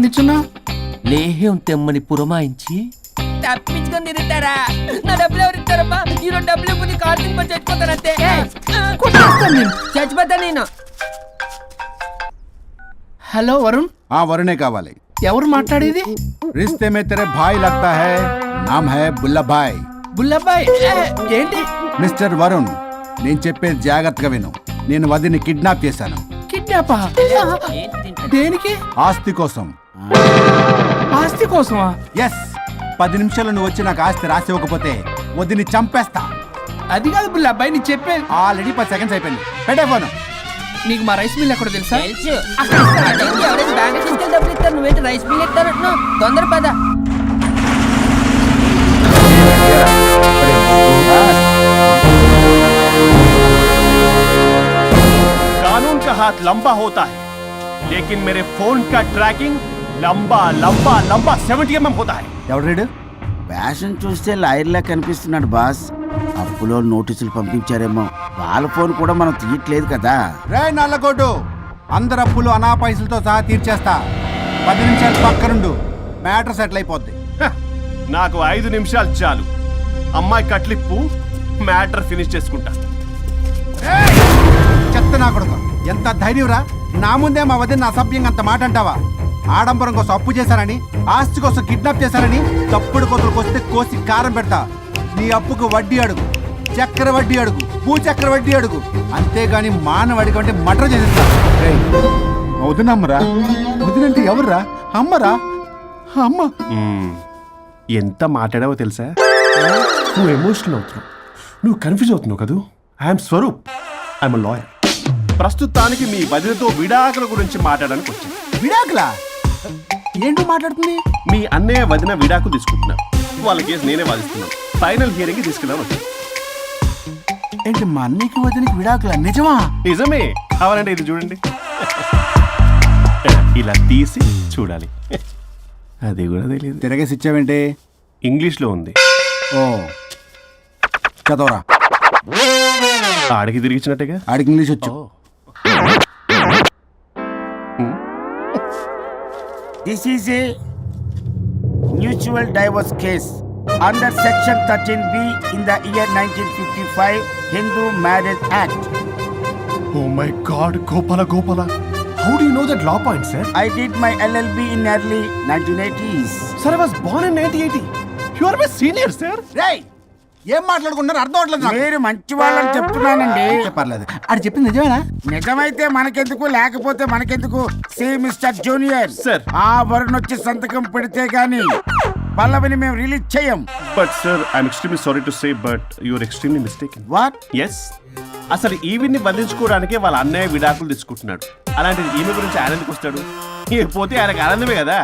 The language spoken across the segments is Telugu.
నిచ్చున్నా? లేహ్యం తెమ్మని పురమాయించి తప్పించుకొని తిరుగుతారా? నా డబ్బులు ఎవరు ఇస్తారమ్మా? ఈరోజు డబ్బులు ఇప్పుడు కార్తీక్ పని చచ్చిపోతానంతే. చచ్చిపోతా నేను. హలో వరుణ్. వరుణే కావాలి. ఎవరు మాట్లాడేది? रिश्ते में तेरे भाई लगता है, नाम है बुल्ला भाई. బుల్లబ్బాయ్ ఏంటి? మిస్టర్ వరుణ్, నేను చెప్పేది జాగ్రత్తగా విను. నేను వదిని కిడ్నాప్ చేశాను. కిడ్నాపా? దేనికి? ఆస్తి కోసం. ఆస్తి కోసమా? ఎస్. 10 నిమిషాలు నువ్వు వచ్చి నాకు ఆస్తి రాసి ఇవ్వకపోతే వదిని చంపేస్తా. అది కాదు బుల్లబ్బాయ్, నీ చెప్పేది. ఆల్రెడీ 10 సెకండ్స్ అయిపోయింది. పెట్టే ఫోను. నీకు మా రైస్ మిల్ ఎక్కడ తెలుసా? తెలుసు. ఎవరైనా బ్యాంక్ తీసుకెళ్ళి డబ్బులు ఇస్తారు, నువ్వేంటి రైస్ మిల్ ఇస్తానంటున్నావు? తొందర పద. कानून का हाथ लंबा होता है, लेकिन मेरे फोन का ट्रैकिंग लंबा लंबा लंबा 70 mm होता है. ఎవడు? ఫ్యాషన్ చూస్తే లాయర్లా కనిపిస్తున్నాడు బాస్. అప్పులో నోటీసులు పంపించారేమో, వాళ్ళ ఫోన్ కూడా మనం తీయట్లేదు కదా. రే నల్లగోడు, అందరు అప్పులు అనా పైసలతో సహా తీర్చేస్తా. 10 నిమిషాలు పక్కనుండు, మ్యాటర్ సెటిల్ అయిపోద్ది. నాకు 5 నిమిషాలు చాలు. అమ్మాయి కట్లిప్పు, మ్యాటర్ ఫినిష్ చేసుకుంటా. చెత్త నా కొడుకు, ఎంత ధైర్యంరా! నా ముందే మా వదిన అసభ్యంగా అంత మాట అంటావా? ఆడంబరం కోసం అప్పు చేశారని, ఆస్తి కోసం కిడ్నాప్ చేశారని తప్పుడు కొతులకు వస్తే కోసి కారం పెడతా. నీ అప్పుకు వడ్డీ అడుగు, చక్కెర వడ్డీ అడుగు, భూచక్ర వడ్డీ అడుగు, అంతేగాని మానవడి కంటే మటర్ చేసేస్తా. వదినమ్మరా? వదినంటే ఎవర్రా? అమ్మరా? అమ్మ. ఎంత మాట్లాడావో తెలుసా? నువ్వు ఎమోషనల్ అవుతున్నావు, నువ్వు కన్ఫ్యూజ్ అవుతున్నావు కదూ. I'm Swaroop, I'm lawyer. ప్రస్తుతానికి మీ వదినతో విడాకుల గురించి మాట్లాడడానికి వచ్చాను. విడాకులా? ఏంటో మాట్లాడుతుంది? మీ అన్నయ్య వదిన విడాకులు తీసుకుంటున్నారు. వాళ్ళ కేసు నేనే వాదిస్తున్నాను. ఫైనల్ హియరింగ్ తీసుకెళ్ళాను వచ్చాను. ఏంటి మా అన్నయ్యకి వదినకి విడాకులా? నిజమా? నిజమే. కావాలంటే ఇది చూడండి, ఇలా తీసి చూడాలి. అది కూడా తెలియదు. తిరగేసి ఇచ్చావేంటి? ఇంగ్లీష్లో ఉంది. ఓ, చదవరా. ఆడికి తిరిగిచ్చినట్టుగా. ఆడికి ఇంగ్లీష్ వచ్చు. This is a mutual divorce case under section 13B in the year 1955 Hindu Marriage Act. Oh my God, Gopala. How do you know that law point, sir? I did my LLB in early 1980s. Sir, I was born in 1980. You are my senior, sir. రేయ్, ఏం మాట్లాడుకుంటున్నారు? అర్థం అవట్లేదు నాకు. మీరు మంచి వాళ్ళని చెప్తున్నానండి. పర్లేదు. అది చెప్పింది నిజమేనా? నిజమైతే మనకెందుకు, లేకపోతే మనకెందుకు? See mister junior, Sir. ఆ వరుణ్ వచ్చి సంతకం పెడితే గాని పల్లవిని మేము రిలీజ్ చేయం. But sir, I'm extremely sorry to say, but you are extremely mistaken. What? Yes. అసలు ఈవిడ్ని బంధించుకోవడానికే వాళ్ళ అన్నయ్య విడాకులు తీసుకుంటున్నాడు. అలాంటిది ఈమె గురించి ఆయన ఎందుకు వస్తాడు? పోతే ఆయనకు ఆనందమే కదా.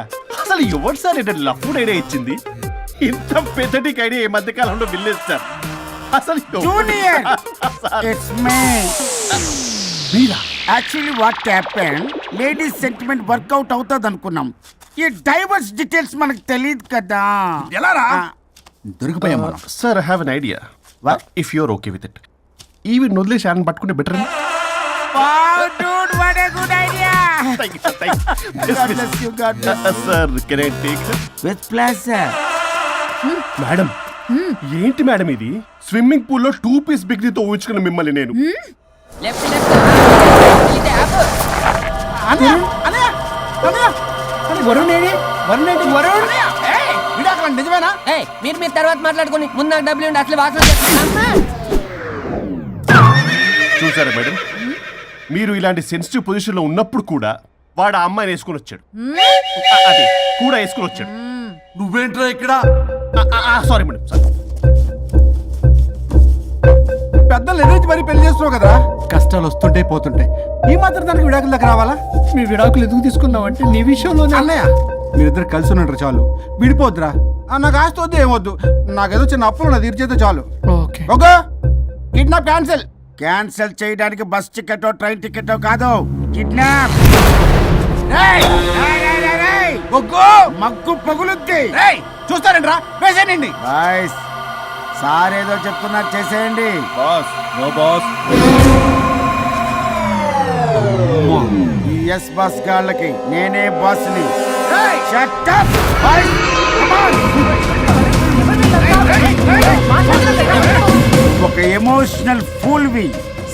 అసలు ఎవరు సార్ ఏంటంటే లఫ్డ్ ఐడియా ఇచ్చింది? ఇంత పెద్దటికి ఐడియా ఈ మధ్య కాలంలో విల్లేస్తారు. అసలు junior, it's me. Actually what happen, ladies sentiment work out అవుతుంది అనుకున్నాం. ఈ డైవర్స్ డీటెయిల్స్ మనకు తెలియదు కదా. ఎలా రా? దొరికిపోయాం మనం. Sir, I have an idea. What? If you're okay with it, ఈవిడ్ని వదిలేసి ఆయన పట్టుకుంటే better. Wow, dude, what a good idea. God bless you, God bless you. Sir, can I take her? With pleasure. Madam, ఏంటి మేడం ఇది? స్విమ్మింగ్ పూల్ లో 2 పీస్ బిగ్నీతో ఊహించుకున్న మిమ్మల్ని నేను. లెఫ్ట్ ఇది ఆపు. వరుణ్ ఏడి? వరుణ్ ఏంటి? వరుణ్ విడాకులా? నిజమేనా? మీరు తర్వాత మాట్లాడుకుని ముందు నాకు డబ్బులు ఉండి అసలు వాసన చూసారా మేడం, మీరు ఇలాంటి సెన్సిటివ్ పొజిషన్ లో ఉన్నప్పుడు కూడా వాడు ఆ అమ్మాయిని వేసుకుని వచ్చాడు. అది కూడా వేసుకుని వచ్చాడు. నువ్వేంట్రా ఇక్కడ? Sorry madam, sorry. పెద్దలు ఎదురు మరి పెళ్లి చేస్తున్నావు కదా. కష్టాలు వస్తుంటే పోతుంటాయి, ఈ మాత్రం దానికి విడాకుల దగ్గర రావాలా? మీ విడాకులు ఎందుకు తీసుకున్నావు అంటే నీ విషయంలోనే. అన్నయ్య, మీరిద్దరు కలిసి ఉన్నట్టు చాలు, విడిపోద్దురా. నాకు ఆస్తి వద్దు, ఏమొద్దు. నాకేదో చిన్న అప్పులు నా తీర్చేదో చాలు. Okay okay, kidnap cancel. Cancel చేయడానికి బస్ టికెటో ట్రైన్ టికెటో కాదు, కిడ్నాప్. మగ్గు పగులుద్ది. చూస్తారండి రా, వేసేయండి. బాయ్స్, సార్ ఏదో చెప్తున్నారు, చేసేయండి. Boss, no boss. ఈ ఎస్ బాస్ గాళ్ళకి నేనే బాస్ని. Shut up, boys. Come on. ఒక ఎమోషనల్ ఫూల్వి,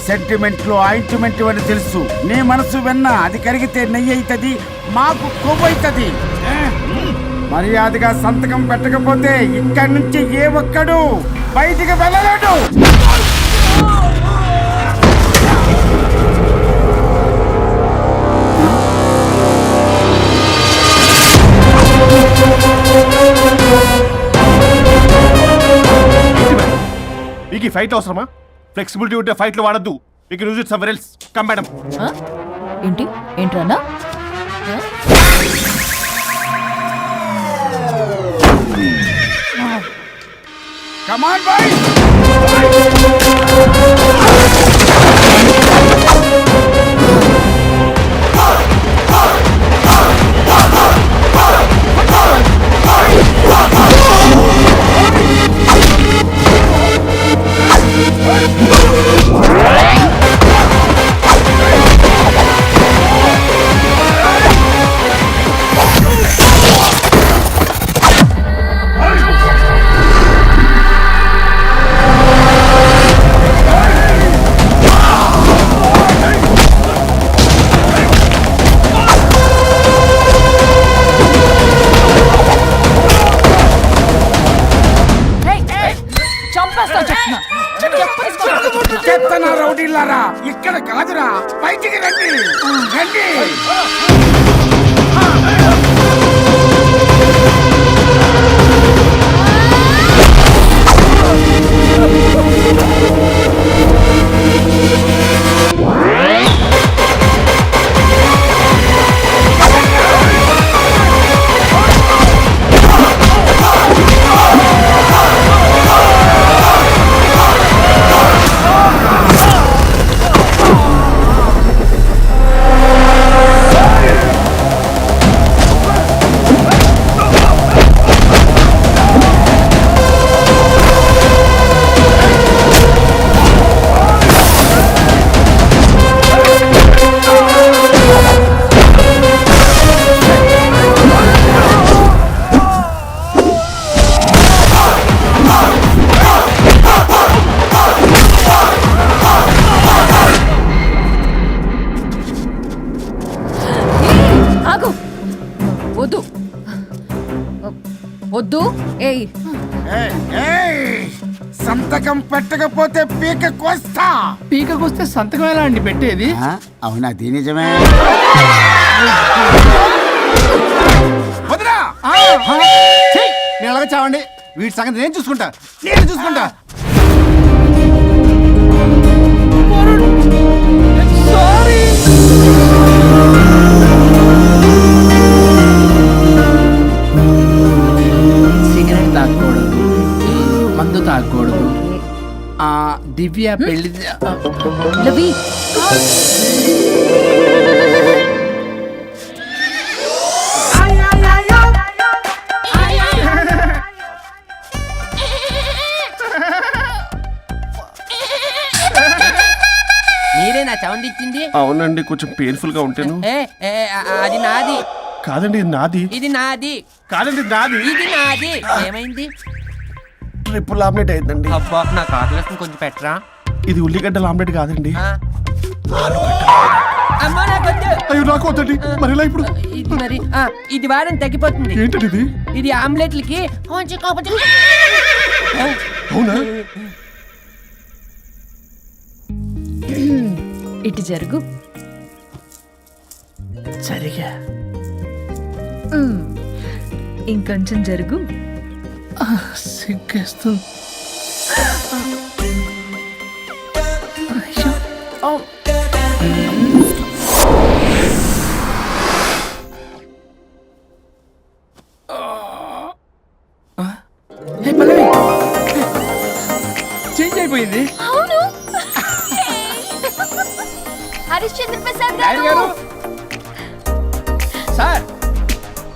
సెంటిమెంట్ లో ఆయింట్మెంట్ అని తెలుసు. నీ మనసు వెన్న, అది కరిగితే నెయ్యి అవుతుంది, మాకు కొవ్వు అవుతుంది. మర్యాదగా సంతకం పెట్టకపోతే ఇక్కడి నుంచి ఏ ఒక్కడు బయటికి వెళ్ళలేడు. మీకు ఈ ఫైట్ అవసరమా? ఫ్లెక్సిబిలిటీ ఉంటే ఫైట్లు వాడద్దు. You can use it somewhere else. Come madam. ఏంట్రన్నా? Come on, boys. చెత్తన రౌడీలారా, ఇక్కడ కాదురా, బయటికి రండి రండి. వద్దు. సంతకం పెట్టకపోతే పీక కోస్తా. పీకకొస్తే సంతకం ఎలా అండి పెట్టేది? అవునా? అది నిజమే. వదినా నేను ఎలాగ చావండి. వీటి సంగతి నేను చూసుకుంటా. సిగరెట్ తాగకూడదు, మందు తాగకూడదు. దివ్య పెళ్లి లవి. మీరే నా సౌండ్ ఇచ్చింది? అవునండి, కొంచెం పెయిన్ఫుల్ గా ఉంటాను. అది నాది కాదండి, ఇది నాది. ఇది నాది కాదండి, నాది. ఇది నాది. ఏమైంది? ట్రిపుల్ ఆమ్లెట్ అయిందండి. అబ్బా, నాకు ఆకలిస్తుంది, కొంచెం పెట్టరా. ఇది ఉల్లిగడ్డల ఆమ్లెట్ కాదండి. అమ్మా నాకొద్దు. అయ్యో, నాకు వద్దండి. మరి ఇలా ఇప్పుడు ఇది మరి ఇది వారం తగ్గిపోతుంది. ఏంటది ఇది? ఇది ఆమ్లెట్లకి అవునా? ఇటు జరుగు. సరిగా ఇంకొంచెం జరుగు. సిగ్గేస్తుంది. చేంజ్ అయిపోయింది. అవును. హరిశ్చంద్ర ప్రసాద్ గారు. సార్,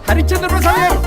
హరిశ్చంద్ర ప్రసాద్ గారు.